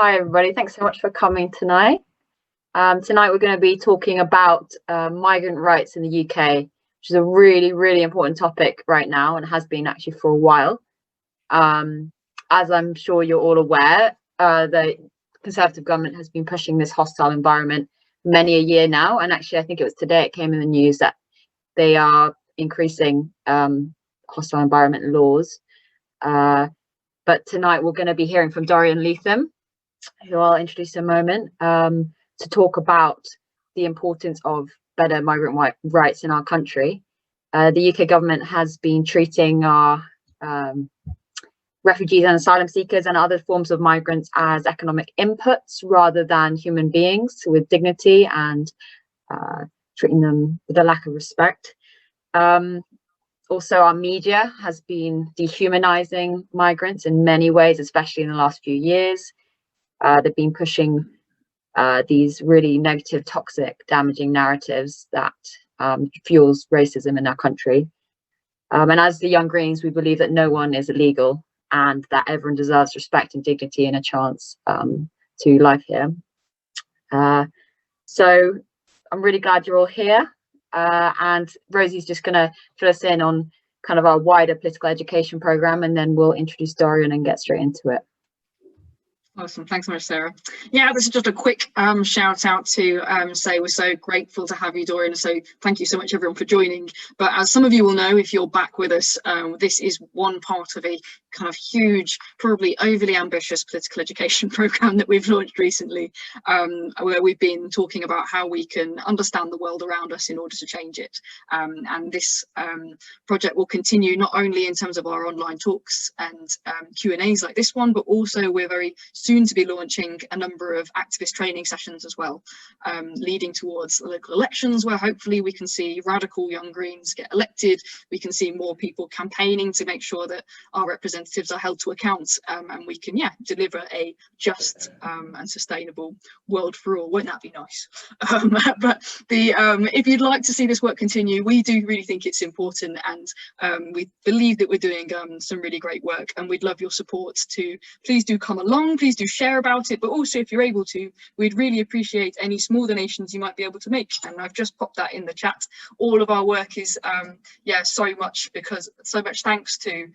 Hi, everybody. Thanks so much for coming tonight. Tonight, we're going to be talking about migrant rights in the UK, which is a really, really important topic right now and has been actually for a while. As I'm sure you're all aware, the Conservative government has been pushing this hostile environment for many a year now. And actually, I think it was today it came in the news that they are increasing hostile environment laws. But tonight, we're going to be hearing from Dorian Leatham, who I'll introduce in a moment, to talk about the importance of better migrant rights in our country. The UK government has been treating our refugees and asylum seekers and other forms of migrants as economic inputs rather than human beings with dignity, and treating them with a lack of respect. Also, our media has been dehumanizing migrants in many ways, especially in the last few years. They've been pushing these really negative, toxic, damaging narratives that fuels racism in our country. And as the Young Greens, we believe that no one is illegal and that everyone deserves respect and dignity and a chance to life here. So I'm really glad you're all here. And Rosie's just going to fill us in on kind of our wider political education program, and then we'll introduce Dorian and get straight into it. Awesome, thanks so much, Sarah. Yeah, this is just a quick shout out to say we're so grateful to have you, Dorian. So thank you so much, everyone, for joining. But as some of you will know, if you're back with us, this is one part of a kind of huge, probably overly ambitious political education program that we've launched recently, where we've been talking about how we can understand the world around us in order to change it. And this project will continue not only in terms of our online talks and Q&As like this one, but also we're very soon to be launching a number of activist training sessions as well, leading towards the local elections, where hopefully we can see radical Young Greens get elected. We can see more people campaigning to make sure that our representatives are held to account, and we can, deliver a just and sustainable world for all. Won't that be nice? But if you'd like to see this work continue, we do really think it's important, and we believe that we're doing some really great work, and we'd love your support to please do come along. Please do share about it, but also if you're able to, we'd really appreciate any small donations you might be able to make. And I've just popped that in the chat. All of our work is so much thanks to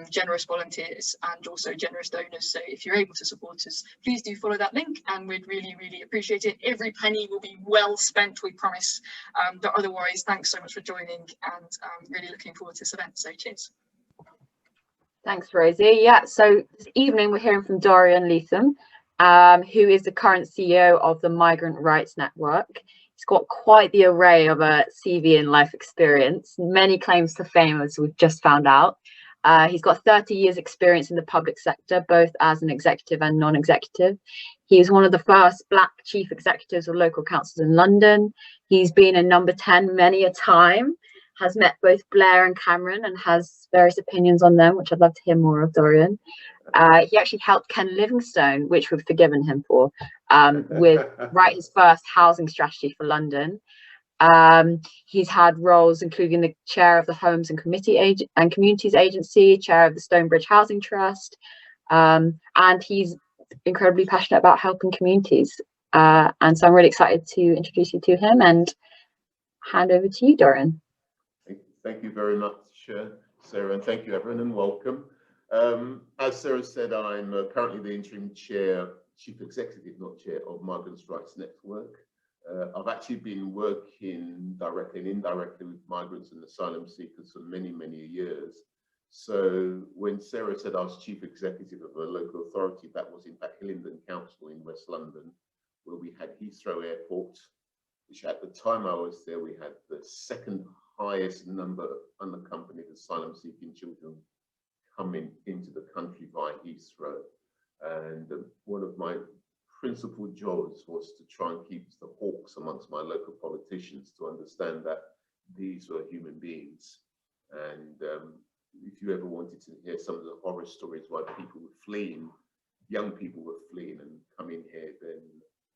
generous volunteers and also generous donors. So if you're able to support us, please do follow that link, and we'd really appreciate it. Every penny will be well spent, we promise. But otherwise, thanks so much for joining, and really looking forward to this event. So cheers. Thanks, Rosie. Yeah, so this evening we're hearing from Dorian Leatham, who is the current CEO of the Migrant Rights Network. He's got quite the array of a CV and life experience, many claims to fame, as we've just found out. He's got 30 years experience in the public sector, both as an executive and non-executive. He's one of the first Black chief executives of local councils in London. He's been in Number 10 many a time, has met both Blair and Cameron, and has various opinions on them, which I'd love to hear more of, Dorian. He actually helped Ken Livingstone, which we've forgiven him for, write his first housing strategy for London. He's had roles including the chair of the Homes and Communities Agency, chair of the Stonebridge Housing Trust, and he's incredibly passionate about helping communities. And so I'm really excited to introduce you to him and hand over to you, Dorian. Thank you very much, Sarah, and thank you, everyone, and welcome. As Sarah said, I'm currently the interim chief executive, not chair, of Migrant Rights Network. I've actually been working directly and indirectly with migrants and asylum seekers for many years. So when Sarah said I was chief executive of a local authority, that was in fact Hillingdon Council in West London, where we had Heathrow Airport, which at the time I was there, we had the second highest number of unaccompanied asylum seeking children coming into the country via Heathrow. And one of my principal jobs was to try and keep the hawks amongst my local politicians to understand that these were human beings. And if you ever wanted to hear some of the horror stories why people were fleeing, young people were fleeing and coming here, then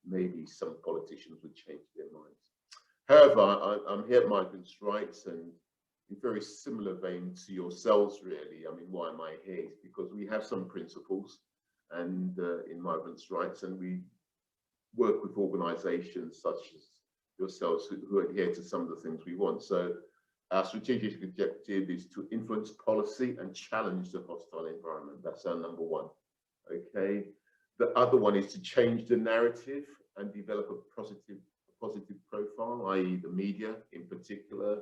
maybe some politicians would change their minds. However, I'm here at Migrants' Rights, and in very similar vein to yourselves, really. I mean, why am I here? It's because we have some principles, and in migrants' rights, and we work with organisations such as yourselves who adhere to some of the things we want. So our strategic objective is to influence policy and challenge the hostile environment. That's our number one. Okay. The other one is to change the narrative and develop a positive profile, i.e. the media in particular.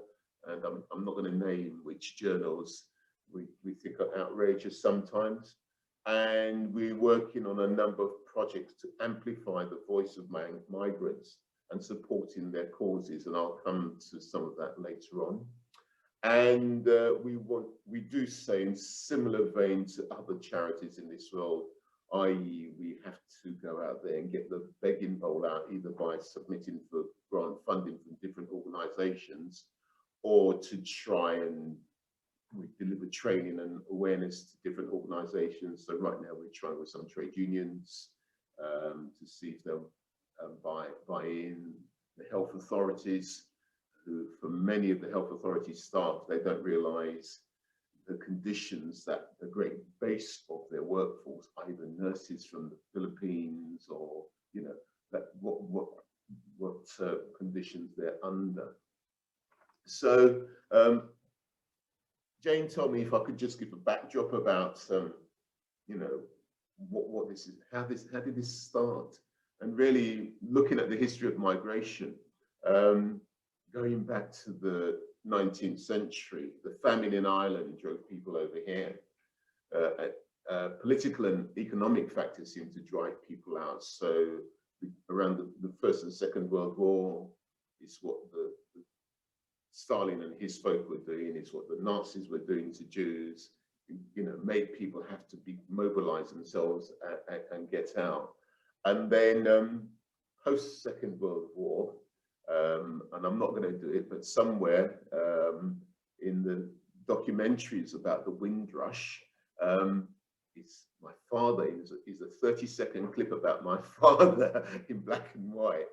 And I'm not going to name which journals we think are outrageous sometimes. And we're working on a number of projects to amplify the voice of migrants and supporting their causes. And I'll come to some of that later on. And we do say, in similar vein to other charities in this world, i.e. we have to go out there and get the begging bowl out, either by submitting for grant funding from different organisations, or to try and we deliver training and awareness to different organisations. So right now we're trying with some trade unions to see if they'll buy in. The health authorities, who for many of the health authority staff, they don't realise the conditions that the great base of their workforce, either nurses from the Philippines or, you know, that what conditions they're under. So Jane told me if I could just give a backdrop about, you know, what this is, how did this start, and really looking at the history of migration, going back to the 19th century. The famine in Ireland drove people over here. Political and economic factors seem to drive people out. So around the First and Second World War, it's what the Stalin and his folk were doing, it's what the Nazis were doing to Jews, you know, made people have to mobilize themselves and get out. And then post Second World War, and I'm not going to do it, but somewhere in the documentaries about the Windrush, it's my father, is a 30-second clip about my father in black and white,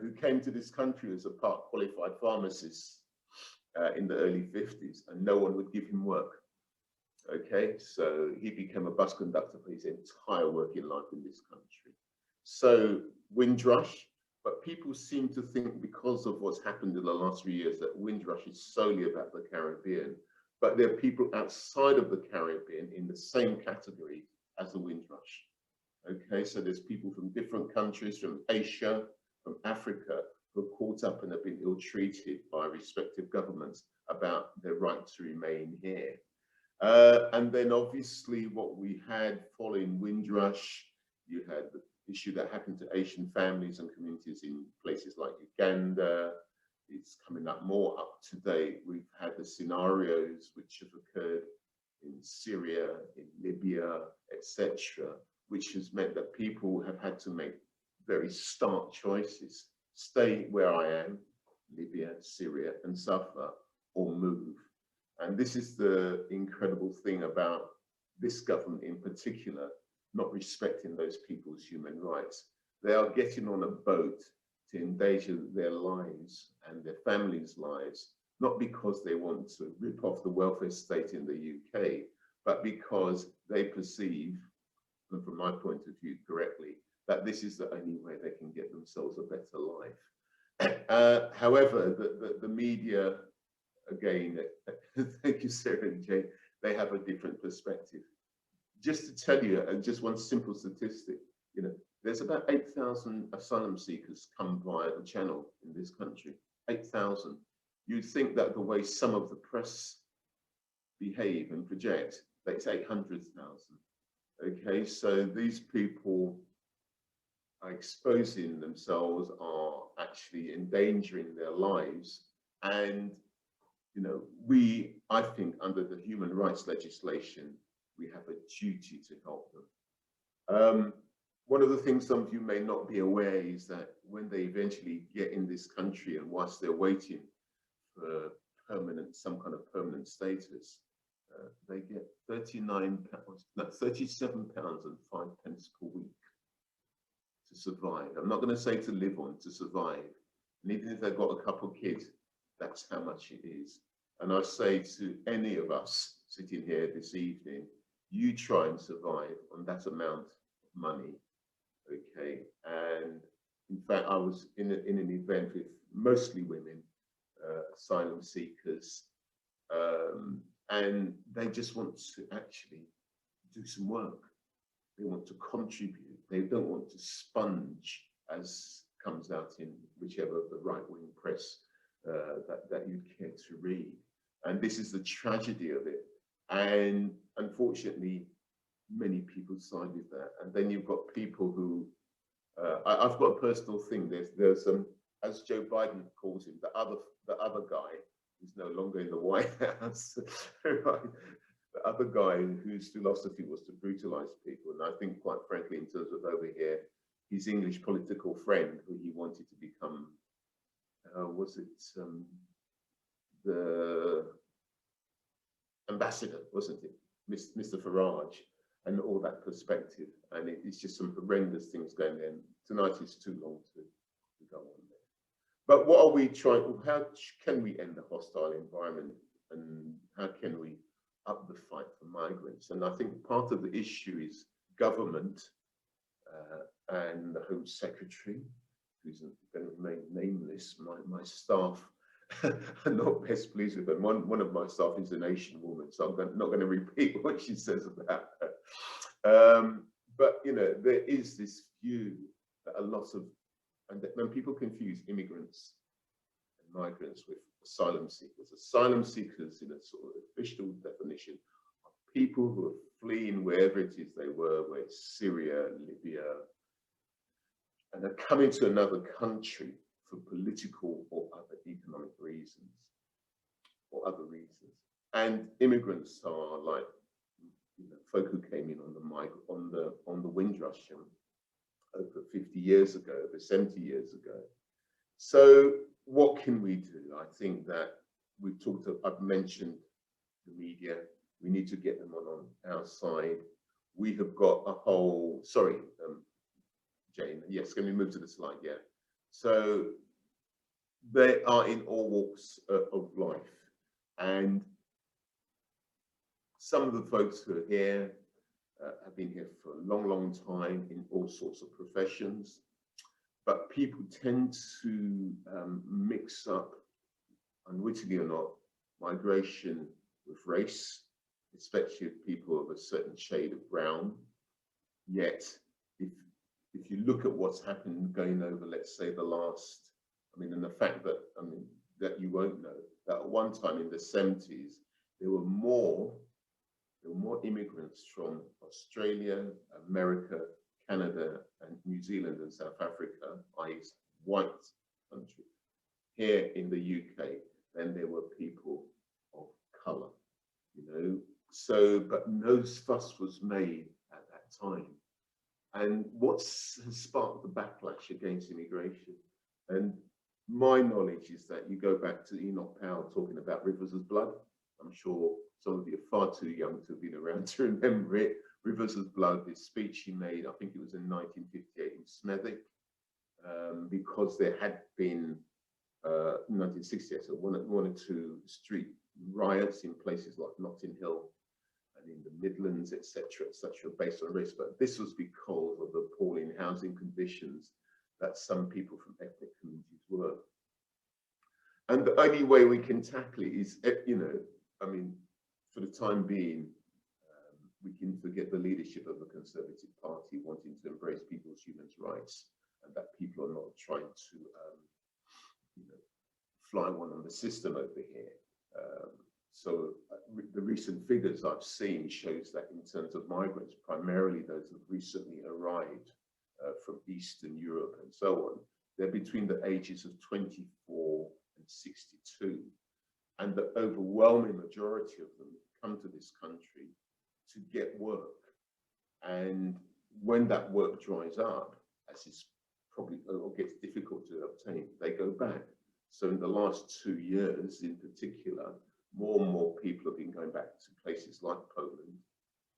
who came to this country as a part-qualified pharmacist in the early 50s, and no one would give him work. Okay, so he became a bus conductor for his entire working life in this country. So Windrush, but people seem to think, because of what's happened in the last 3 years, that Windrush is solely about the Caribbean. But there are people outside of the Caribbean in the same category as the Windrush. Okay, so there's people from different countries, from Asia, from Africa, who are caught up and have been ill-treated by respective governments about their right to remain here. And then obviously what we had following Windrush, you had the issue that happened to Asian families and communities in places like Uganda. It's coming up more up to date. We've had the scenarios which have occurred in Syria, in Libya, etc., which has meant that people have had to make very stark choices: stay where I am, Libya, Syria, and suffer, or move. And this is the incredible thing about this government in particular, not respecting those people's human rights. They are getting on a boat to endanger their lives and their families' lives, not because they want to rip off the welfare state in the UK, but because they perceive, and from my point of view correctly, that this is the only way they can get themselves a better life. However, the media, again, thank you, Sarah and Jane, they have a different perspective. Just to tell you, just one simple statistic, you know, there's about 8,000 asylum seekers come via the channel in this country, 8,000. You'd think that the way some of the press behave and project, that it's 800,000. Okay, so these people are exposing themselves, are actually endangering their lives. And, you know, I think under the human rights legislation, we have a duty to help them. One of the things some of you may not be aware is that when they eventually get in this country, and whilst they're waiting for some kind of permanent status, they get £37.05 per week to survive. I'm not going to say to live on, to survive. And even if they've got a couple of kids, that's how much it is. And I say to any of us sitting here this evening, you try and survive on that amount of money, okay? And in fact, I was in an event with mostly women, asylum seekers, and they just want to actually do some work. They want to contribute. They don't want to sponge, as comes out in whichever of the right-wing press that you'd care to read. And this is the tragedy of it. And unfortunately, many people side with that. And then you've got people who, I've got a personal thing. There's as Joe Biden calls him, the other guy who's no longer in the White House. Right? The other guy whose philosophy was to brutalize people. And I think, quite frankly, in terms of over here, his English political friend, who he wanted to become, was it the ambassador, wasn't it? Mr. Farage, and all that perspective. And it's just some horrendous things going on. Tonight is too long to go on there. But what are we trying, how can we end the hostile environment, and how can we up the fight for migrants? And I think part of the issue is government and the Home Secretary, who's going to remain nameless. My staff are not best pleased with them. One of my staff is an Asian woman, so I'm not going to repeat what she says about her. But you know, there is this view that a lot of, and when people confuse immigrants and migrants with asylum seekers. Asylum seekers, in a sort of official definition, are people who are fleeing wherever it is they were, whether it's Syria, Libya, and are coming to another country for political or other economic reasons, or other reasons. And immigrants are like, you know, folk who came in on the Windrush over 50 years ago, over 70 years ago. So what can we do? I think that I've mentioned the media. We need to get them on our side. We have got a whole, sorry, Jane, yes, can we move to the slide? Yeah. So they are in all walks of life. And some of the folks who are here have been here for a long, long time in all sorts of professions. But people tend to mix up, unwittingly or not, migration with race, especially with people of a certain shade of brown. Yet, if you look at what's happened going over, let's say, the last, and the fact that, that you won't know, that at one time in the 70s, there were more immigrants from Australia, America, Canada, and New Zealand and South Africa, i.e. white country, here in the UK, than there were people of colour, you know. So, but no fuss was made at that time. And has sparked the backlash against immigration? And my knowledge is that you go back to Enoch Powell talking about rivers of blood. I'm sure some of you are far too young to have been around to remember it. Rivers of Blood, this speech he made, I think it was in 1958 in Smethwick, because there had been, 1968, so one or two street riots in places like Notting Hill and in the Midlands, etc., based on race. But this was because of the appalling housing conditions that some people from ethnic communities were. And the only way we can tackle it is, you know, for the time being, we can forget the leadership of the Conservative Party wanting to embrace people's human rights, and that people are not trying to, you know, fly one on the system over here. The recent figures I've seen shows that in terms of migrants, primarily those who have recently arrived from Eastern Europe and so on, they're between the ages of 24 and 62. And the overwhelming majority of them come to this country to get work. And when that work dries up, as is probably, or gets difficult to obtain, they go back. So in the last 2 years in particular, more and more people have been going back to places like Poland,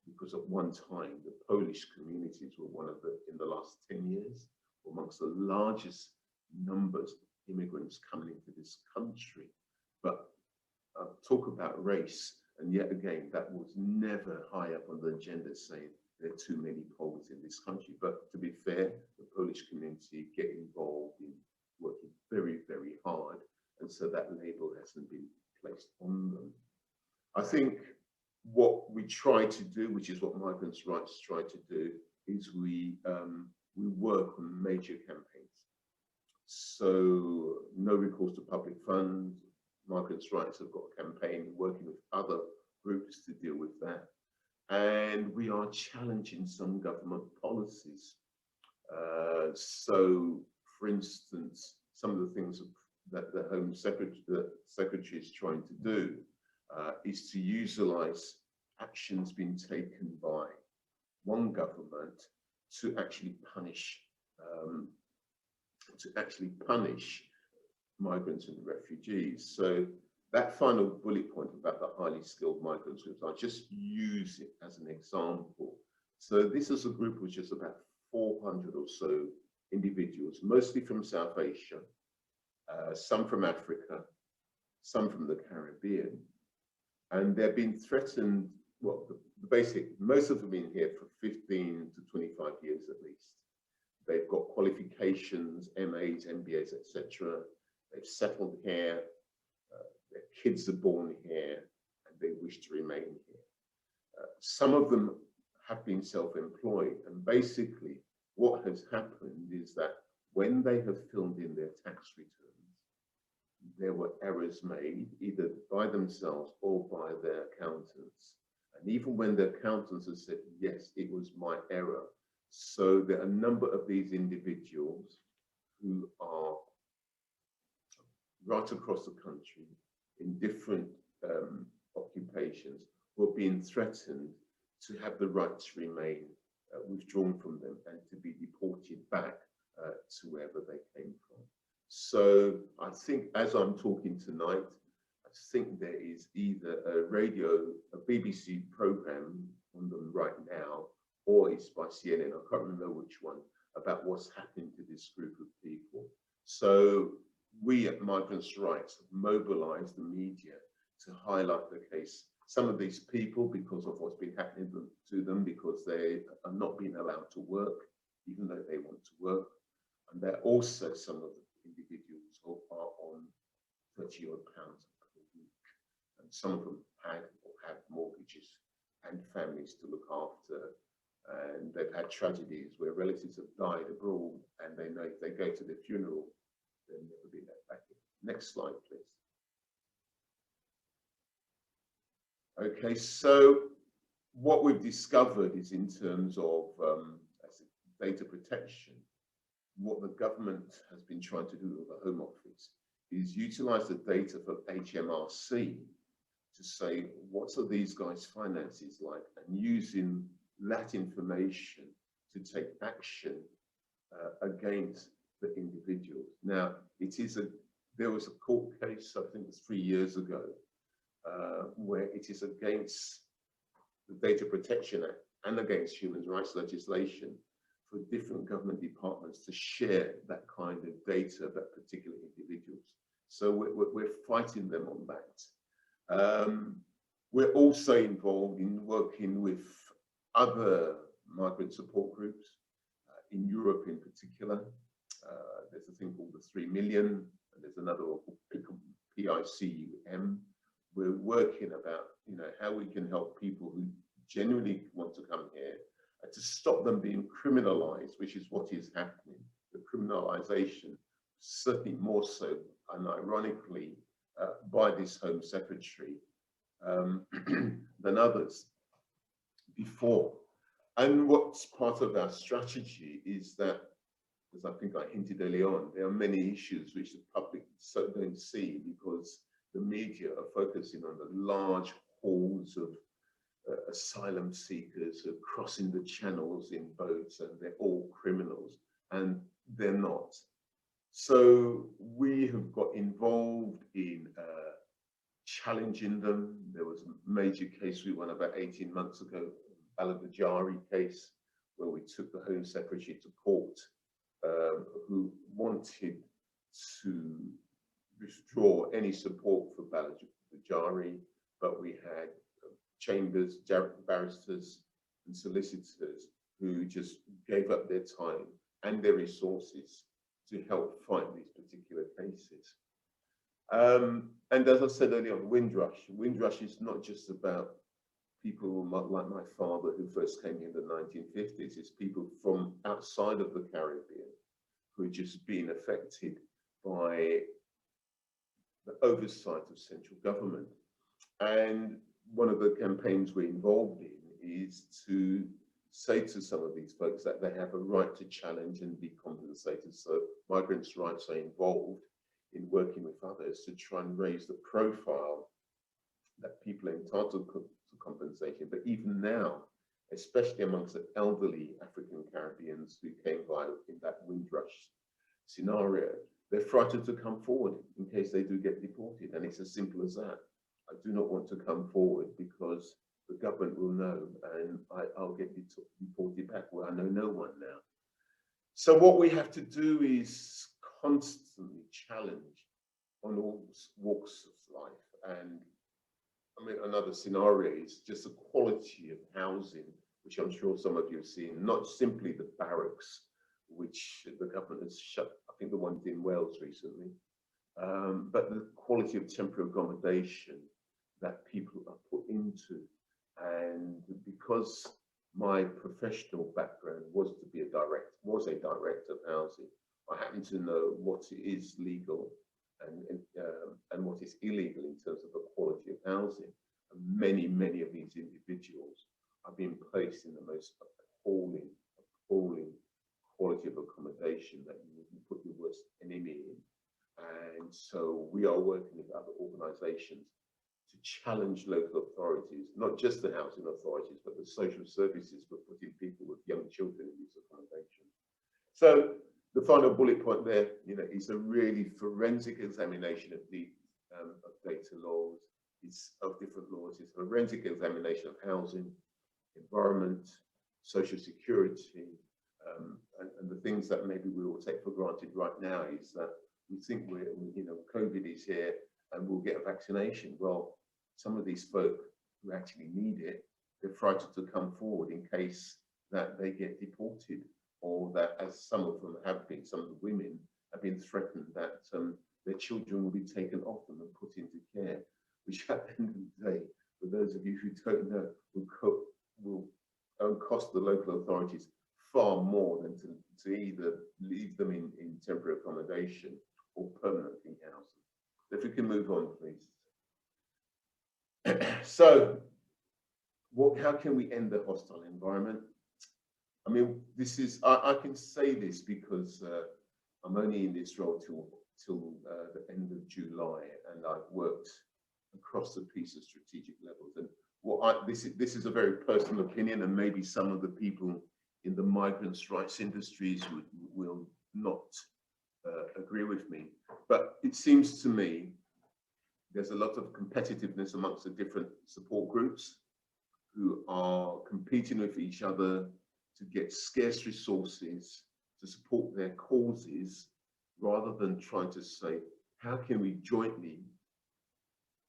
because at one time, the Polish communities were one of the, in the last 10 years, amongst the largest numbers of immigrants coming into this country. But talk about race, And yet again, that was never high up on the agenda, saying there are too many Poles in this country. But to be fair, the Polish community get involved in working very, very hard. And so that label hasn't been placed on them. I think what we try to do, which is what Migrants' Rights try to do, is we work on major campaigns. So no recourse to public funds. Migrants' Rights have got a campaign working with other groups to deal with that. And we are challenging some government policies. So, for instance, some of the things that the Home Secretary is trying to do is to utilize actions being taken by one government to actually punish migrants and refugees. So that final bullet point about the highly skilled migrants groups, I just use it as an example. So this is a group which is about 400 or so individuals, mostly from South Asia, some from Africa, some from the Caribbean, and they're being threatened. Well, the basic, most of them have been here for 15 to 25 years at least. They've got qualifications, MAs, MBAs, etc. They've settled here, their kids are born here, and they wish to remain here. Some of them have been self-employed, and basically what has happened is that when they have filled in their tax returns, there were errors made either by themselves or by their accountants. And even when the accountants have said, yes, it was my error. So there are a number of these individuals who are right across the country in different occupations who are being threatened to have the right to remain withdrawn from them and to be deported back to wherever they came from. So I think as I'm talking tonight, I think there is either a BBC program on them right now, or it's by CNN, I can't remember which one, about what's happening to this group of people. So we at Migrants' Rights have mobilized the media to highlight the case. Some of these people, because of what's been happening to them, because they are not being allowed to work, even though they want to work. And they're also some of the individuals who are on £30 odd per week. And some of them had or have mortgages and families to look after. And they've had tragedies where relatives have died abroad, and they know if they go to the funeral, they'll never be let back in. Next slide, please. Okay, so what we've discovered is in terms of data protection, what the government has been trying to do with the Home Office is utilize the data for HMRC to say, what are these guys' finances like, and using that information to take action against the individuals. Now, there was a court case, I think it was 3 years ago, where it is against the Data Protection Act and against human rights legislation for different government departments to share that kind of data about particular individuals. So we're fighting them on that. We're also involved in working with other migrant support groups in Europe in particular. There's a thing called the 3 Million, and there's another one called PICUM. We're working about, how we can help people who genuinely want to come here to stop them being criminalized, which is what is happening. The criminalization, certainly more so, and ironically, by this Home Secretary than others before. And what's part of our strategy is that, as I think I hinted early on, there are many issues which the public don't see because the media are focusing on the large hauls of asylum seekers who are crossing the channels in boats, and they're all criminals, and they're not. So we have got involved in challenging them. There was a major case we won about 18 months ago, Al-Bajari case, where we took the Home Secretary to court, who wanted to withdraw any support for Bajari, but we had chambers, barristers and solicitors who just gave up their time and their resources to help fight these particular cases. And as I said earlier on, Windrush is not just about people like my father who first came here in the 1950s. It's people from outside of the Caribbean who are just being affected by the oversight of central government. And one of the campaigns we're involved in is to say to some of these folks that they have a right to challenge and be compensated. So migrants' rights are involved in working with others to try and raise the profile that people are entitled to compensation. But even now, especially amongst the elderly African Caribbeans who came by in that Windrush scenario, they're frightened to come forward in case they do get deported. And it's as simple as that. I do not want to come forward because the government will know and I'll get deported back. Well, I know no one now. So what we have to do is constantly challenge on all walks of life. And I mean, another scenario is just the quality of housing, which I'm sure some of you have seen, not simply the barracks, which the government has shut, I think the ones in Wales recently, but the quality of temporary accommodation that people are put into. And because my professional background was a director of housing, I happen to know what is legal and what is illegal in terms of the quality of housing. And many of these individuals are being placed in the most appalling quality of accommodation that you put your worst enemy in. And so we are working with other organizations to challenge local authorities, not just the housing authorities, but the social services for putting people with young children in these accommodations. So the final bullet point there, is a really forensic examination of the of data laws, of different laws. It's a forensic examination of housing, environment, social security, and the things that maybe we all take for granted right now is that we think COVID is here and we'll get a vaccination. Well, some of these folk who actually need it, they're frightened to come forward in case that they get deported, or that, as some of them have been, some of the women have been threatened that their children will be taken off them and put into care, which at the end of the day, for those of you who don't know, will cost the local authorities far more than to either leave them in temporary accommodation or permanently house them. If we can move on, please. So, how can we end the hostile environment? I mean, this is, I can say this because I'm only in this role till the end of July, and I've worked across the piece of strategic levels. And this is a very personal opinion, and maybe some of the people in the migrants' rights industries will not agree with me. But it seems to me there's a lot of competitiveness amongst the different support groups who are competing with each other to get scarce resources to support their causes, rather than trying to say, how can we jointly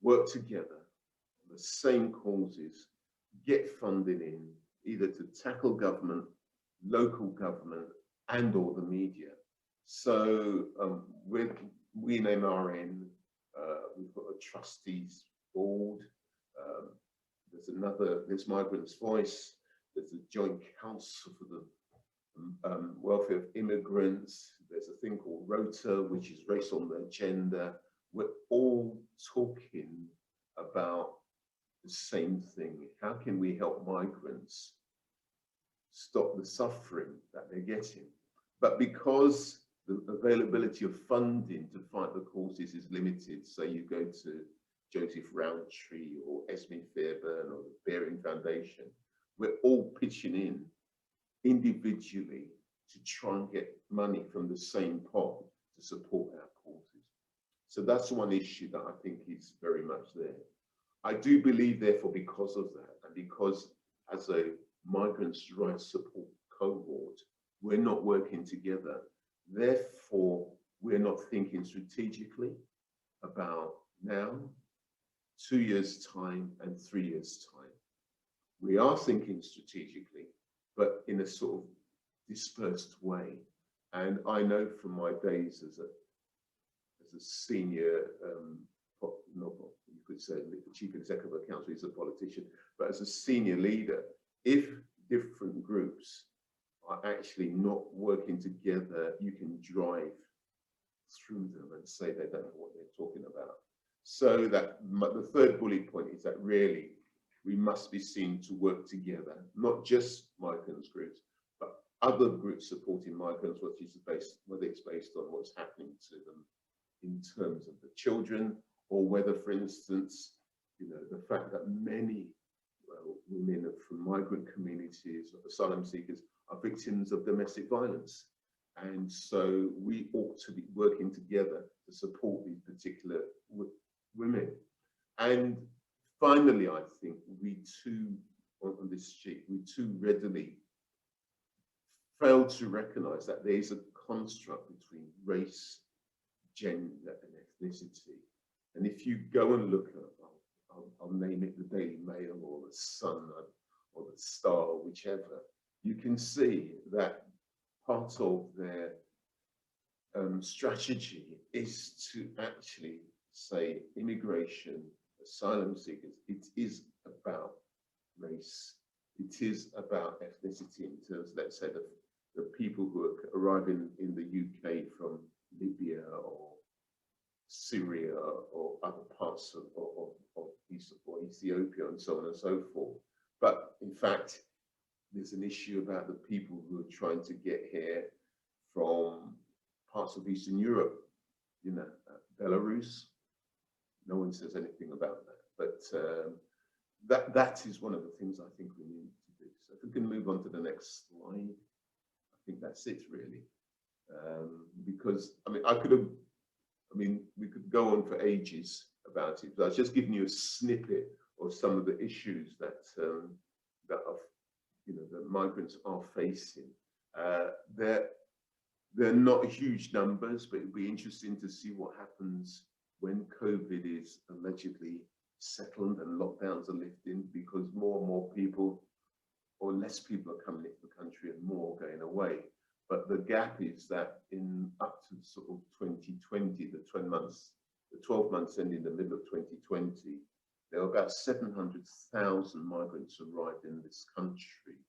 work together on the same causes, get funding in, either to tackle government, local government, and or the media. So we in MRN, we've got a trustees board, there's Migrants' Voice, there's a joint council for the welfare of immigrants, there's a thing called ROTA, which is Race on the Agenda. We're all talking about the same thing. How can we help migrants stop the suffering that they're getting? But because the availability of funding to fight the causes is limited, so you go to Joseph Rowntree or Esme Fairburn or the Bearing Foundation, we're all pitching in individually to try and get money from the same pot to support our causes. So that's one issue that I think is very much there. I do believe, therefore, because of that, and because as a migrants' rights support cohort, we're not working together. Therefore, we're not thinking strategically about now, 2 years' time, and 3 years' time. we are thinking strategically, but in a sort of dispersed way. And I know from my days as a senior, you could say the chief executive of a council is a politician, but as a senior leader, if different groups are actually not working together, you can drive through them and say they don't know what they're talking about. So that the third bullet point is that really we must be seen to work together, not just migrants groups, but other groups supporting migrants, whether it's based on what's happening to them in terms of the children, or whether, for instance, the fact that many women from migrant communities, asylum seekers, are victims of domestic violence. And so we ought to be working together to support these particular women. And finally, I think we too, on this sheet, we too readily fail to recognize that there is a construct between race, gender, and ethnicity. And if you go and look at, I'll name it the Daily Mail or the Sun or the Star, or whichever, you can see that part of their strategy is to actually say immigration, asylum seekers, it is about race, it is about ethnicity in terms, let's say, the people who are arriving in the UK from Libya or Syria or other parts of Ethiopia and so on and so forth. But in fact, there's an issue about the people who are trying to get here from parts of Eastern Europe, Belarus. No one says anything about that, but that is one of the things I think we need to do. So if we can move on to the next slide, I think that's it really. Because we could go on for ages about it, but I was just giving you a snippet of some of the issues that that migrants are facing. They're not huge numbers, but it'll be interesting to see what happens when COVID is allegedly settled and lockdowns are lifting, because more and more people, or less people, are coming into the country and more going away. But the gap is that in up to sort of 2020, the 12 months ending the middle of 2020, there were about 700,000 migrants arrived in this country,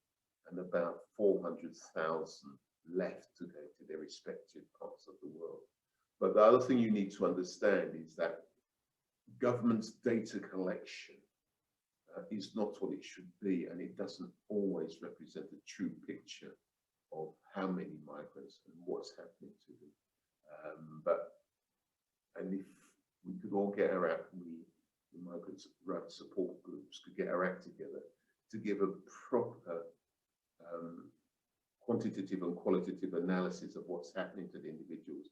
and about 400,000 left to go to their respective parts of the world. But the other thing you need to understand is that government's data collection is not what it should be, and it doesn't always represent a true picture of how many migrants and what's happening to them. And if we could all get our act, the migrants' rights support groups could get our act together to give a proper quantitative and qualitative analysis of what's happening to the individuals,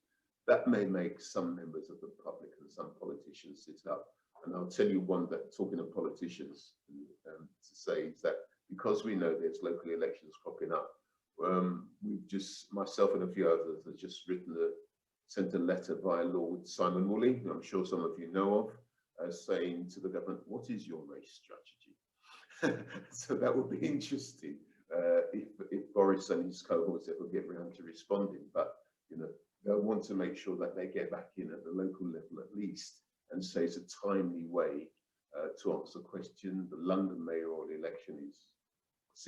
that may make some members of the public and some politicians sit up. And I'll tell you one that, talking of politicians, to say is that because we know there's local elections cropping up, we've just, myself and a few others, have just sent a letter via Lord Simon Woolley, who I'm sure some of you know of, saying to the government, what is your race strategy? So that would be interesting if Boris and his cohorts ever get around to responding. But they'll want to make sure that they get back in at the local level at least, and say it's a timely way to answer the question. The London mayoral election is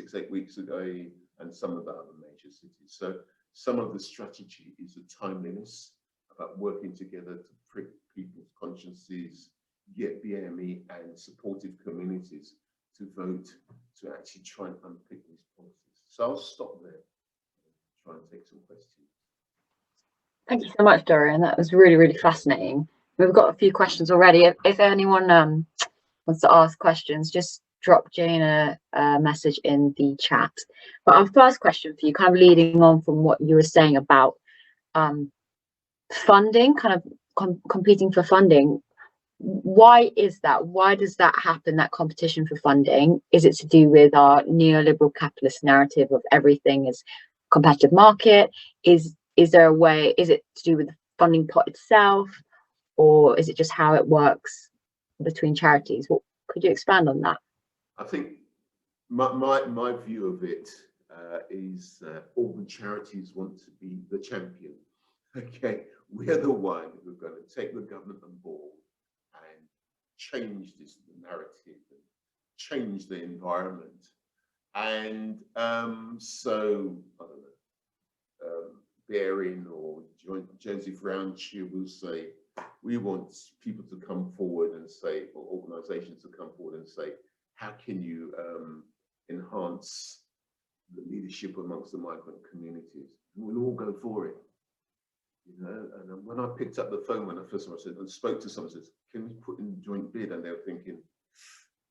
6-8 weeks ago, and some of the other major cities. So some of the strategy is the timeliness about working together to prick people's consciences, get BME and supportive communities to vote, to actually try and unpick these policies. So I'll stop there and try and take some questions. Thank you so much, Dorian. That was really, really fascinating. We've got a few questions already. If anyone wants to ask questions, just drop Jane a message in the chat. But our first question for you, kind of leading on from what you were saying about funding, kind of competing for funding. Why is that? Why does that happen, that competition for funding? Is it to do with our neoliberal capitalist narrative of everything is competitive market? Is there a way, is it to do with the funding pot itself, or is it just how it works between charities? What could you expand on that? I think my view of it is all the charities want to be the champion. Okay, we're the one who are going to take the government on board and change this narrative, and change the environment. And so, I don't know, Baring or Joseph Roundtree will say, we want people to come forward and say, or organizations to come forward and say, how can you enhance the leadership amongst the migrant communities? And we'll all go for it. You know, and when I picked up the phone when I first said, and spoke to someone, said, can we put in a joint bid? And they were thinking,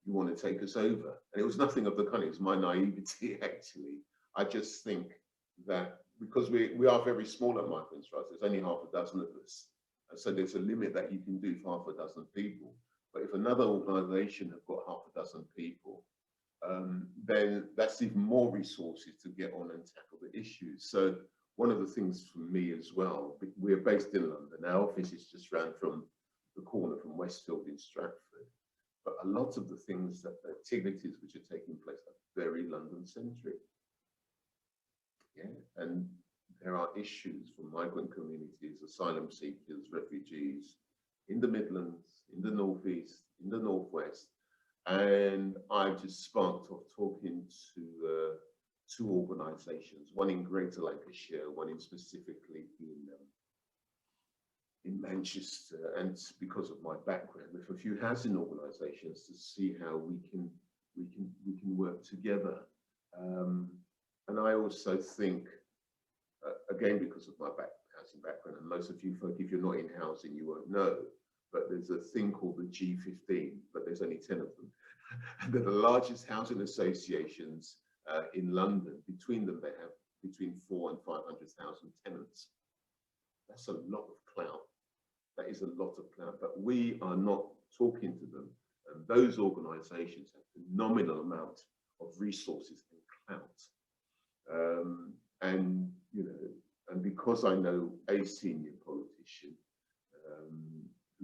you want to take us over? And it was nothing of the kind, it was my naivety actually. I just think that because we are very small at Migrants Rights, there's only half a dozen of us. And so there's a limit that you can do for half a dozen people. But if another organization has got half a dozen people, then that's even more resources to get on and tackle the issues. So one of the things for me as well, we're based in London. Our office is just round from the corner from Westfield in Stratford. But a lot of the things, that the activities which are taking place are very London-centric. Yeah, and there are issues for migrant communities, asylum seekers, refugees in the Midlands, in the Northeast, in the Northwest. And I've just sparked off talking to two organisations, one in Greater Lancashire, one in specifically in Manchester, and because of my background, with a few housing organisations to see how we can work together. And I also think, again, because of my housing background, and most of you folk, if you're not in housing, you won't know, but there's a thing called the G15, but there's only 10 of them. And they're the largest housing associations in London. Between them, they have between 400,000 and 500,000 tenants. That's a lot of clout. That is a lot of clout, but we are not talking to them. And those organisations have a phenomenal amount of resources and clout. And, you know, and because I know a senior politician, I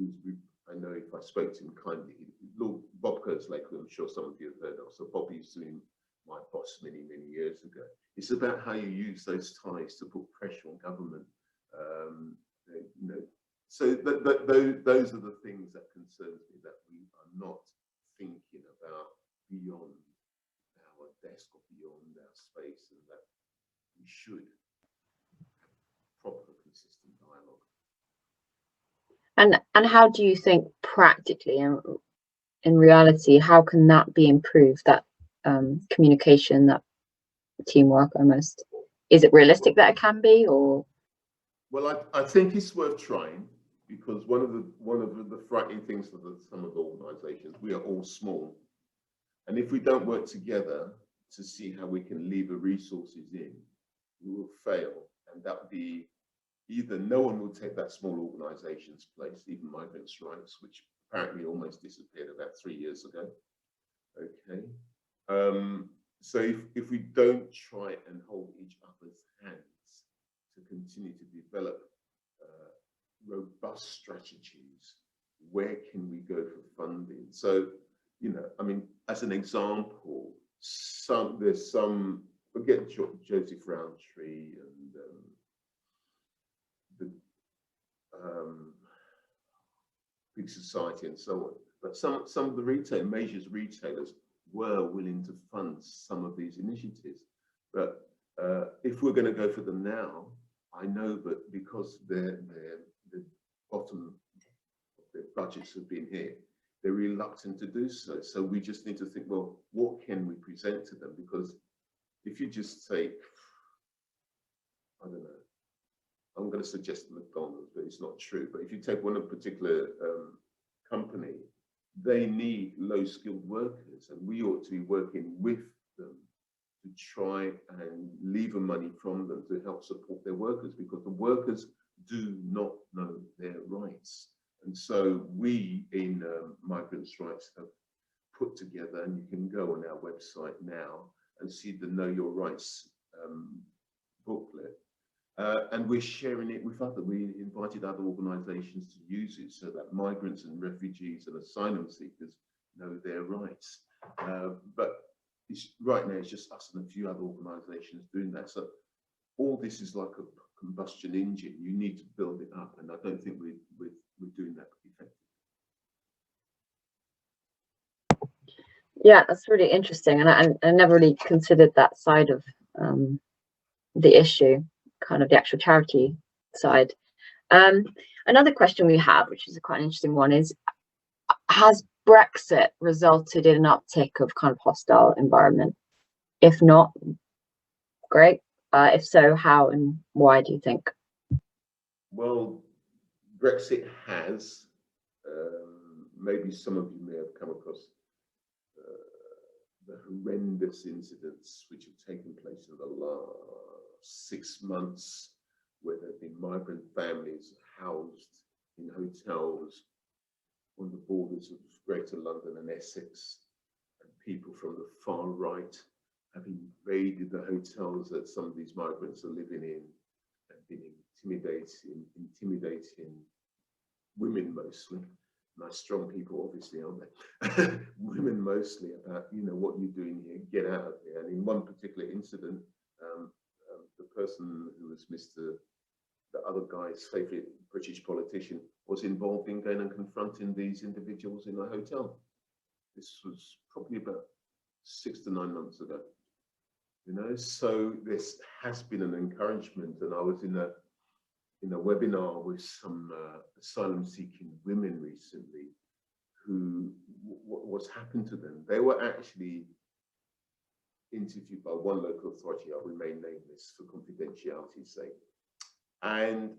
know if I spoke to him kindly, Lord Bob Kurtzlake, who I'm sure some of you have heard of. So Bob used to be my boss many, many years ago. It's about how you use those ties to put pressure on government. You know, so those are the things that concerns me, that we are not thinking about beyond our desk or beyond our space, and that we should have proper, consistent dialogue. And how do you think practically, in reality, how can that be improved, that communication, that teamwork almost? Is it realistic that it can be, or? Well, I think it's worth trying, because one of the frightening things for some of the organisations, we are all small, and if we don't work together to see how we can lever resources in, we will fail, and that would be either no one will take that small organisation's place, even Migrants Rights, which apparently almost disappeared about 3 years ago. Okay, so if we don't try and hold each other's hands to continue to develop robust strategies, where can we go for funding? So, you know, I mean, as an example, there's some, forget Joseph Roundtree and the Big Society and so on, but some of the major retailers were willing to fund some of these initiatives. But if we're going to go for them now, I know that because the bottom of their budgets have been hit, they're reluctant to do so. So we just need to think, well, what can we present to them? Because if you just take, I don't know, I'm going to suggest McDonald's, but it's not true. But if you take one particular company, they need low-skilled workers, and we ought to be working with them to try and lever money from them to help support their workers, because the workers do not know their rights. And so we in Migrants Rights have put together, and you can go on our website now and see the Know Your Rights booklet. And we're sharing it with we invited other organisations to use it so that migrants and refugees and asylum seekers know their rights. But right now it's just us and a few other organisations doing that. So all this is like a combustion engine. You need to build it up, and I don't think we're doing that effectively. Yeah, that's really interesting, and I never really considered that side of the issue, kind of the actual charity side. Another question we have, which is a quite interesting one, is has Brexit resulted in an uptick of kind of hostile environment? If not, great. If so, how and why do you think? Well, Brexit has. Maybe some of you may have come across the horrendous incidents which have taken place in the last 6 months, where there have been migrant families housed in hotels on the borders of Greater London and Essex, and people from the far right have invaded the hotels that some of these migrants are living in and been intimidating women mostly. Nice strong people, obviously, aren't they? Women mostly, about, you know, what you're doing here, get out of here. And in one particular incident, the person who was the other guy's favourite British politician was involved in going and confronting these individuals in a hotel. This was probably about 6 to 9 months ago. You know, so this has been an encouragement, and I was in a webinar with some asylum-seeking women recently, who what's happened to them. They were actually interviewed by one local authority. I'll remain nameless for confidentiality's sake. And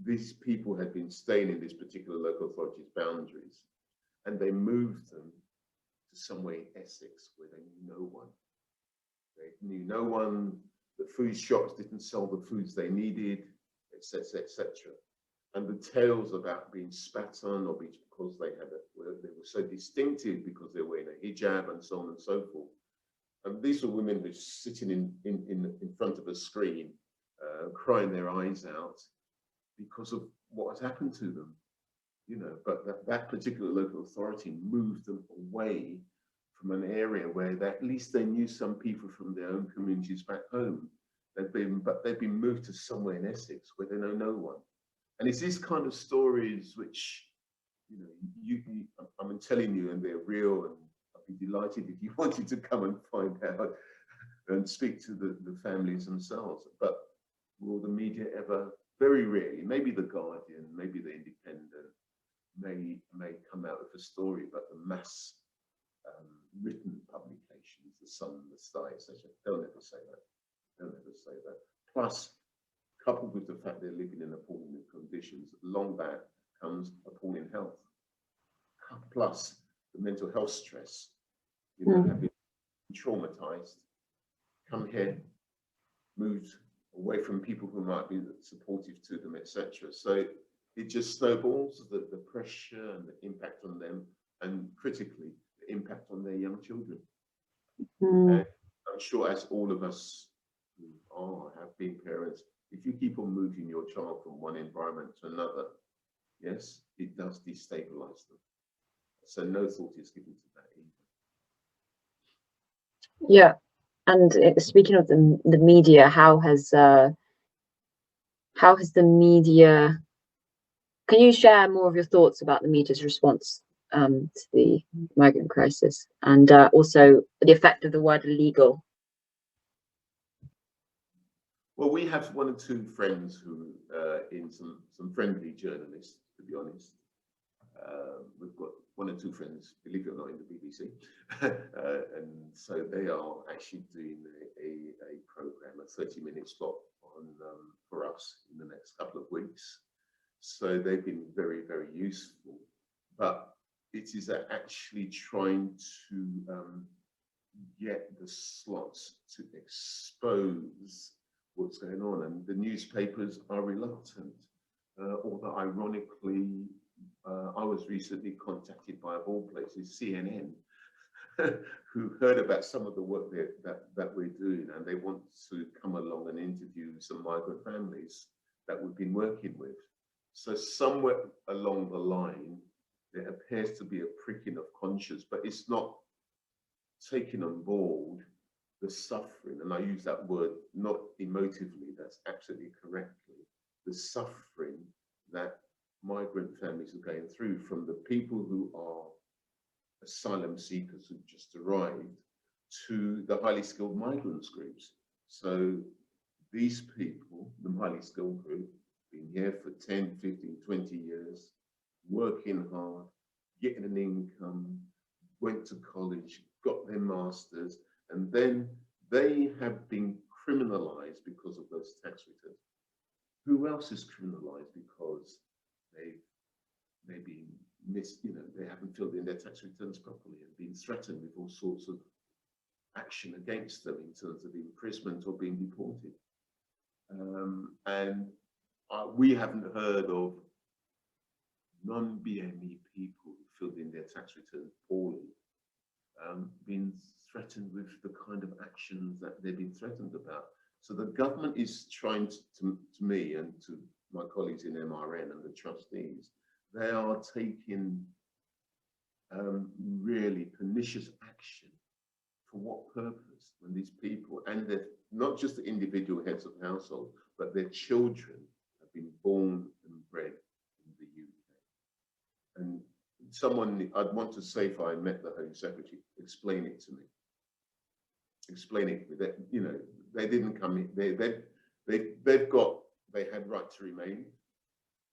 these people had been staying in this particular local authority's boundaries, and they moved them to somewhere in Essex where they knew no one. They knew no one. The food shops didn't sell the foods they needed, etc., etc. And the tales about being spat on, or because they were so distinctive because they were wearing a hijab and so on and so forth. And these were women who were sitting in front of a screen, crying their eyes out because of what had happened to them, you know. But that particular local authority moved them away from an area where at least they knew some people from their own communities back home. They've been moved to somewhere in Essex where they know no one. And it's these kind of stories which, you know, I'm telling you, and they're real, and I'd be delighted if you wanted to come and find out and speak to the families themselves. But will the media ever? Very rarely. Maybe the Guardian, maybe the Independent may come out with a story, but the mass written publications, the Sun, the Star, etc., they'll never say that. They'll never say that. Plus, coupled with the fact they're living in appalling conditions, along that comes appalling health. Plus the mental health stress, you know, having been traumatized, come here, moved away from people who might be supportive to them, etc. So it just snowballs the pressure and the impact on them, and critically, the impact on their young children. And I'm sure, as all of us who have been parents, if you keep on moving your child from one environment to another, yes, it does destabilize them. So no thought is given to that either. Yeah, and speaking of the media, how has the media? Can you share more of your thoughts about the media's response to the migrant crisis, and also the effect of the word illegal? Well, we have one or two friends who, in some friendly journalists, to be honest. We've got one or two friends, believe it or not, in the BBC, and so they are actually doing a program, a 30-minute slot on for us in the next couple of weeks. So they've been very, very useful. But it is actually trying to get the slots to expose what's going on, and the newspapers are reluctant. Although ironically, I was recently contacted by, of all places, CNN, who heard about some of the work that we're doing, and they want to come along and interview some migrant families that we've been working with. So somewhere along the line, there appears to be a pricking of conscience, but it's not taking on board the suffering, and I use that word not emotively, that's absolutely correctly, the suffering that migrant families are going through, from the people who are asylum seekers who've just arrived to the highly skilled migrants groups. So these people, the highly skilled group, been here for 10, 15, 20 years, working hard, getting an income, went to college, got their masters, and then they have been criminalized because of those tax returns. Who else is criminalized because they've maybe missed, they haven't filled in their tax returns properly and been threatened with all sorts of action against them in terms of imprisonment or being deported. We haven't heard of non-BME people who filled in their tax returns poorly being threatened with the kind of actions that they've been threatened about. So the government is trying to me and to my colleagues in MRN and the trustees, they are taking really pernicious action. For what purpose? When these people, and they're not just the individual heads of household, but their children have been born and bred in the UK. And someone, I'd want to say, if I met the Home Secretary, explain it to me. Explain it to me. That, they didn't come in, they had right to remain.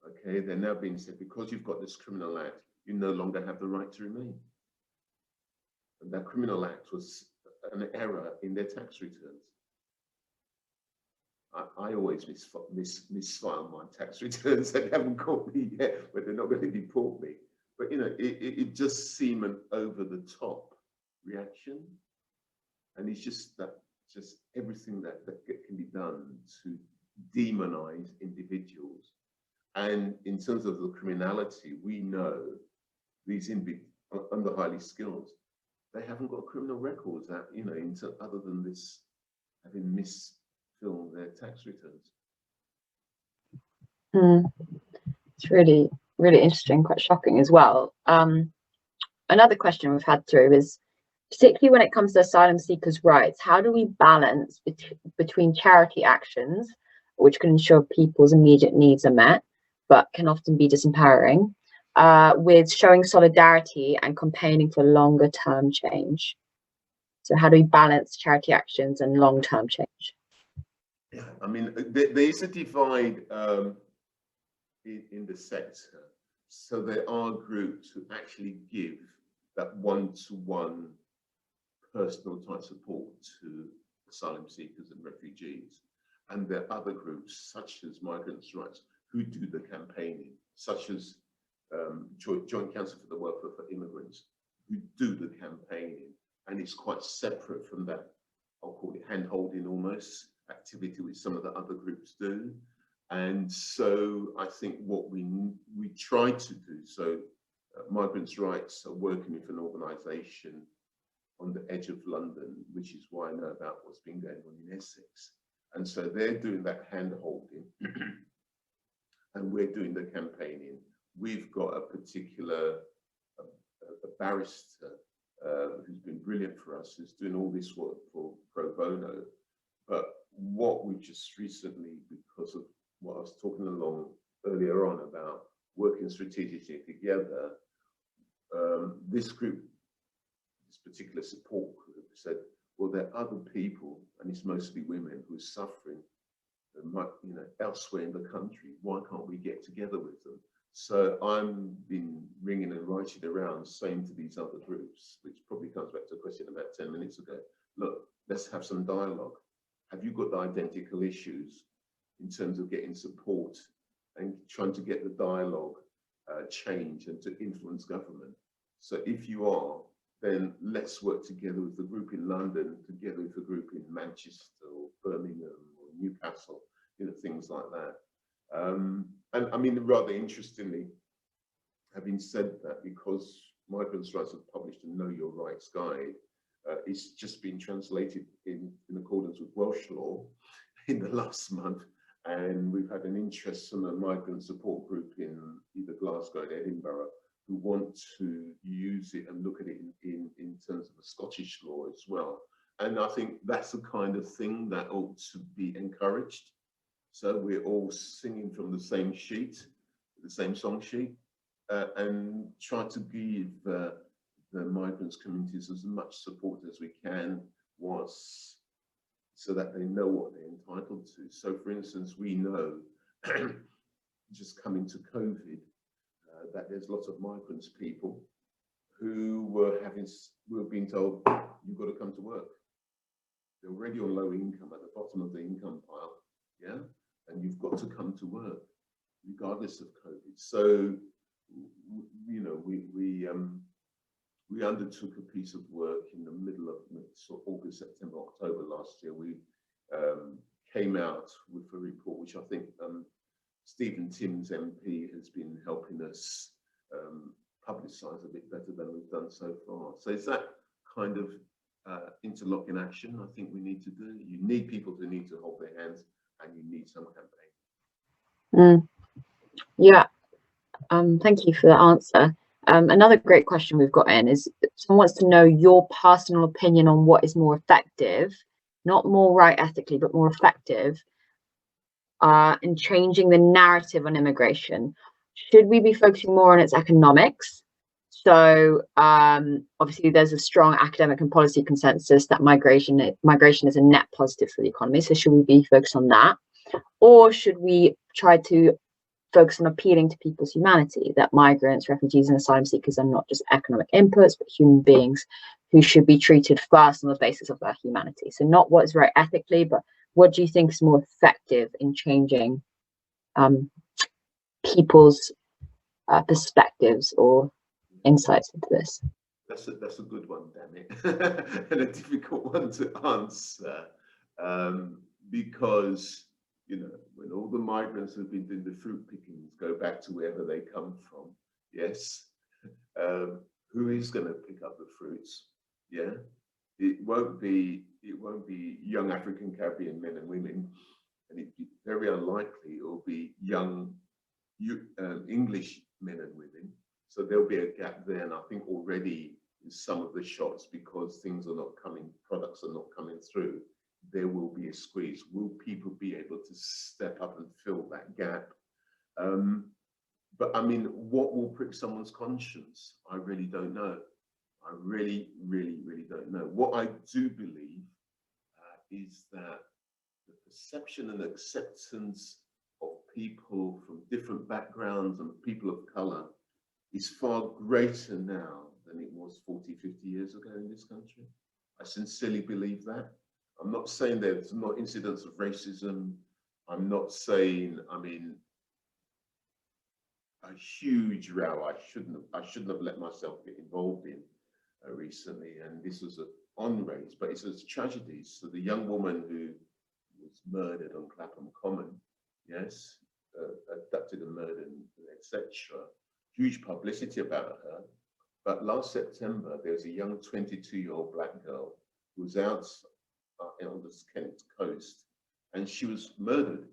Okay, they're now being said, because you've got this criminal act, you no longer have the right to remain. And that criminal act was an error in their tax returns. I always misfile my tax returns. They haven't caught me yet, but they're not going to deport me. But it just seemed an over-the-top reaction, and it's just everything that can be done to demonize individuals. And in terms of the criminality, we know these under highly skilled, they haven't got criminal records that, other than this having misfilled their tax returns. It's really, really interesting, quite shocking as well. Another question we've had through is, particularly when it comes to asylum seekers' rights, how do we balance between charity actions, which can ensure people's immediate needs are met, but can often be disempowering, with showing solidarity and campaigning for longer term change? So how do we balance charity actions and long-term change? Yeah, I mean, there is a divide in the sector. So there are groups who actually give that one-to-one personal type support to asylum seekers and refugees. And there are other groups, such as Migrants' Rights, who do the campaigning, such as Joint Council for the Welfare for Immigrants, who do the campaigning. And it's quite separate from that, I'll call it hand-holding almost, activity which some of the other groups do. And so I think what we try to do, so Migrants' Rights are working with an organisation on the edge of London, which is why I know about what's been going on in Essex. And so they're doing that hand-holding and we're doing the campaigning. We've got a particular a barrister who's been brilliant for us, who's doing all this work for pro bono. But what we just recently, because of what I was talking along earlier on about working strategically together, this group, this particular support group, said, well, there are other people, and it's mostly women, who are suffering elsewhere in the country. Why can't we get together with them? So I've been ringing and writing around saying to these other groups, which probably comes back to a question about 10 minutes ago, look, let's have some dialogue. Have you got the identical issues in terms of getting support and trying to get the dialogue change and to influence government? So if you are, then let's work together with the group in London, together with the group in Manchester or Birmingham or Newcastle, things like that. And I mean, rather interestingly, having said that, because Migrants' Rights have published a Know Your Rights guide, it's just been translated in accordance with Welsh law in the last month. And we've had an interest from a migrant support group in either Glasgow or Edinburgh, who want to use it and look at it in terms of a Scottish law as well. And I think that's the kind of thing that ought to be encouraged. So we're all singing from the same sheet, the same song sheet, and try to give the migrants communities as much support as we can, so that they know what they're entitled to. So for instance, we know, just coming to COVID, that there's lots of migrants people who were being told, you've got to come to work. They're already on low income, at the bottom of the income pile, yeah? And you've got to come to work, regardless of COVID. So, you know, we undertook a piece of work in the middle of August, September, October last year. We came out with a report, which I think Stephen Timms MP has been helping us publicise a bit better than we've done so far. So it's that kind of interlocking action I think we need to do. You need people to need to hold their hands, and you need some campaign. Yeah, thank you for the answer. Another great question we've got in is, someone wants to know your personal opinion on what is more effective, not more right ethically, but more effective in changing the narrative on immigration. Should we be focusing more on its economics? So obviously there's a strong academic and policy consensus that migration is a net positive for the economy. So should we be focused on that? Or should we try to focus on appealing to people's humanity, that migrants, refugees and asylum seekers are not just economic inputs, but human beings who should be treated first on the basis of their humanity? So not what is right ethically, but what do you think is more effective in changing people's perspectives or insights into this? That's a good one, damn it, and a difficult one to answer, because, you know, when all the migrants who've been doing the fruit pickings go back to wherever they come from, yes, who is going to pick up the fruits? Yeah, it won't be young African Caribbean men and women, and it'd be very unlikely it will be young English men and women. So there'll be a gap there, and I think already in some of the shops, because things are not coming, products are not coming through, there will be a squeeze. Will people be able to step up and fill that gap? But I mean, what will prick someone's conscience? I really don't know. I really don't know. What I do believe is that the perception and acceptance of people from different backgrounds and people of color is far greater now than it was 40, 50 years ago in this country. I sincerely believe that. I'm not saying there's not incidents of racism. I'm not saying, I mean, a huge row I shouldn't have let myself get involved in recently, and this was on race, but it's tragedies. So the young woman who was murdered on Clapham Common, yes, abducted and murdered, etc. Huge publicity about her. But last September, there was a young 22-year-old black girl who was out on the Kent coast, and she was murdered.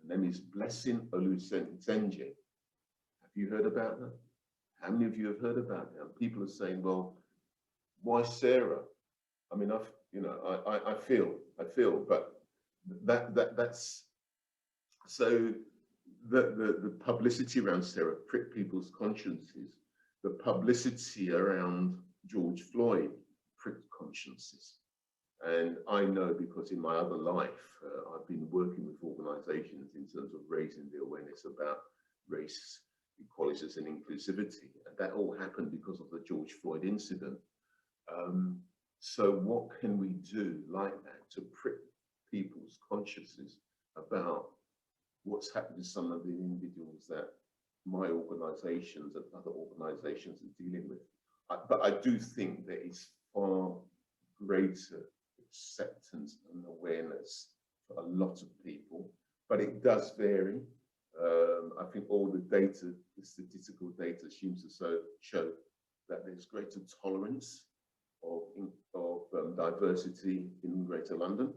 Her name is Blessing Olusenje. Have you heard about her? How many of you have heard about her? People are saying, well, why Sarah? I mean, I feel, but that's so. The publicity around Sarah pricked people's consciences. The publicity around George Floyd pricked consciences. And I know, because in my other life, I've been working with organizations in terms of raising the awareness about race, equalities and inclusivity. And that all happened because of the George Floyd incident. So what can we do like that to prick people's consciences about what's happened to some of the individuals that my organizations and other organizations are dealing with? But I do think there is far greater acceptance and awareness for a lot of people, but it does vary. I think all the data, the statistical data, seems to show that there's greater tolerance of diversity in Greater London,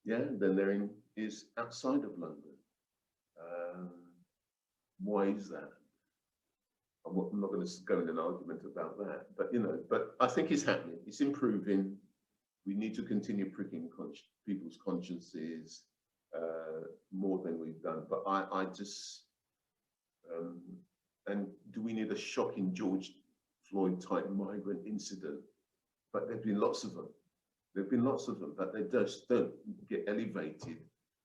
yeah, than there is outside of London. Why is that? I'm not going to go in an argument about that, but but I think it's happening. It's improving. We need to continue pricking people's consciences more than we've done. But I just, and do we need a shocking George Floyd type migrant incident? But there've been lots of them. There've been lots of them, but they just don't get elevated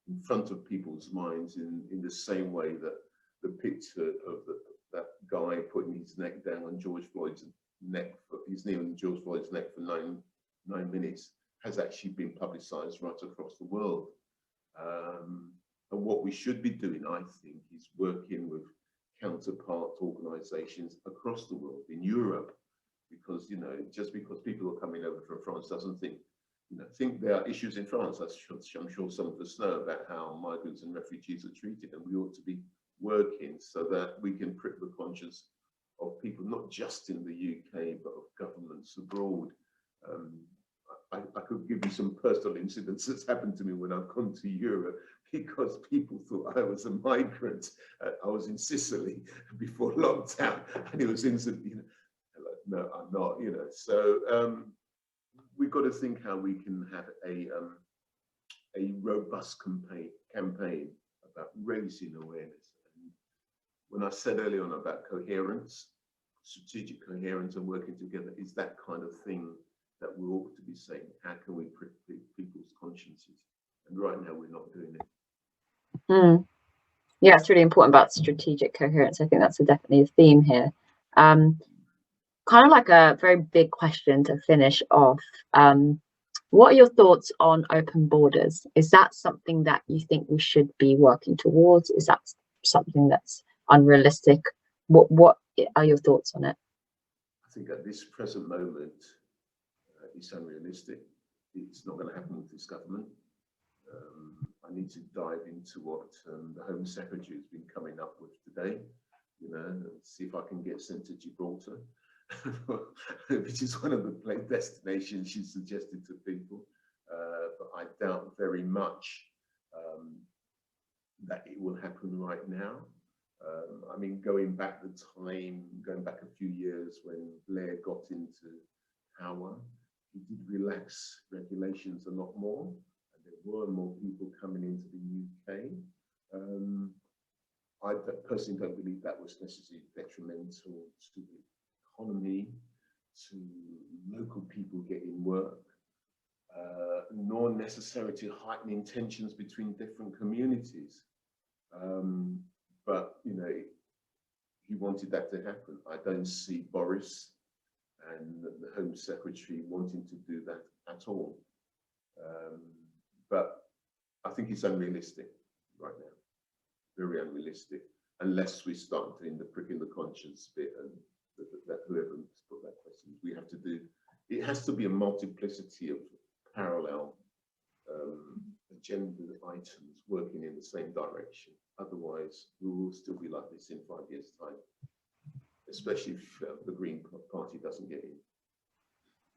in front of people's minds in the same way that the picture of that guy putting his neck down on George Floyd's neck, his knee on George Floyd's neck for nine minutes, has actually been publicised right across the world. And what we should be doing, I think, is working with counterpart organisations across the world, in Europe, because just because people are coming over from France doesn't think there are issues in France. I'm sure some of us know about how migrants and refugees are treated, and we ought to be working so that we can prick the conscience of people, not just in the UK, but of governments abroad. I could give you some personal incidents that's happened to me when I've gone to Europe, because people thought I was a migrant. I was in Sicily before lockdown, and it was instant, no, I'm not, So we've got to think how we can have a robust campaign about raising awareness. And when I said earlier on about coherence, strategic coherence and working together, is that kind of thing that we ought to be saying, how can we prick people's consciences? And right now we're not doing it. Yeah, it's really important about strategic coherence. I think that's definitely a theme here. Kind of like a very big question to finish off. What are your thoughts on open borders? Is that something that you think we should be working towards? Is that something that's unrealistic? What are your thoughts on it? I think at this present moment, it's unrealistic. It's not going to happen with this government. I need to dive into what the Home Secretary has been coming up with today, and see if I can get sent to Gibraltar, which is one of the destinations she's suggested to people. But I doubt very much that it will happen right now. I mean, going back a few years when Blair got into power, he did relax regulations a lot more, and there were more people coming into the UK. I personally don't believe that was necessarily detrimental to the economy, to local people getting work, nor necessarily to heightening tensions between different communities. But he wanted that to happen. I don't see Boris and the Home Secretary wanting to do that at all. But I think it's unrealistic right now, very unrealistic, unless we start doing the pricking the conscience bit, and that whoever put that question, we have to do, it has to be a multiplicity of parallel agenda items working in the same direction. Otherwise, we will still be like this in 5 years' time, especially if the Green Party doesn't get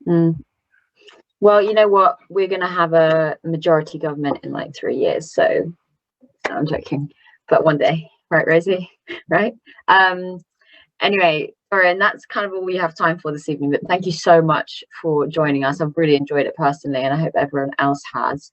in. Well, you know what? We're going to have a majority government in like 3 years. So I'm joking, but one day, right, Rosie? Right? Anyway, and that's kind of all we have time for this evening. But thank you so much for joining us. I've really enjoyed it personally, and I hope everyone else has.